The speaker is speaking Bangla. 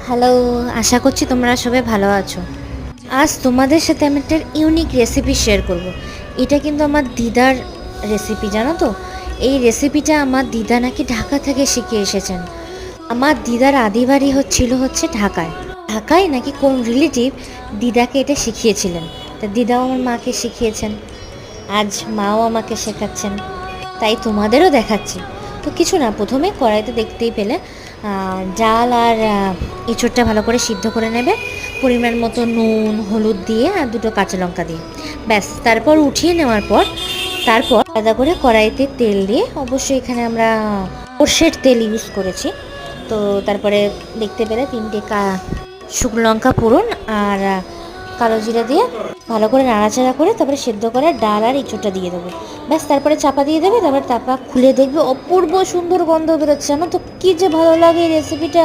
হ্যালো, আশা করছি তোমরা সবাই ভালো আছো। আজ তোমাদের সাথে আমি একটা ইউনিক রেসিপি শেয়ার করব। এটা কিন্তু আমার দিদার রেসিপি, জানো তো? এই রেসিপিটা আমার দিদা নাকি ঢাকা থেকে শিখে এসেছেন। আমার দিদার আদি বাড়ি হচ্ছে ঢাকায়। ঢাকায় নাকি কোন রিলেটিভ দিদাকে এটা শিখিয়েছিলেন। তা দিদাও আমার মাকে শিখিয়েছেন, আজ মাও আমাকে শেখাচ্ছেন, তাই তোমাদেরও দেখাচ্ছি। তো কিছু না, প্রথমে কড়াইতে দেখতেই পেলে ডাল আর এঁচোড়টা ভালো করে সিদ্ধ করে নেবে, পরিমাণ মতো নুন হলুদ দিয়ে আর দুটো কাঁচা লঙ্কা দিয়ে। ব্যাস, তারপর উঠিয়ে নেওয়ার পর আলাদা করে কড়াইতে তেল দিয়ে, অবশ্যই এখানে আমরা সর্ষের তেল ইউজ করেছি। তো তারপরে দেখতে পেলে তিনটে শুকনো লঙ্কা ফোড়ন আর কালো জিরা দিয়ে ভালো করে নাড়াচাড়া করে তারপরে সেদ্ধ করা ডাল আর এঁচোড়টা দিয়ে দেবো। ব্যাস, তারপরে চাপা দিয়ে দেবে। তারপরে চাপা খুলে দেখবে অপূর্ব সুন্দর গন্ধ বেরোচ্ছে। আমার তো কী যে ভালো লাগে এই রেসিপিটা,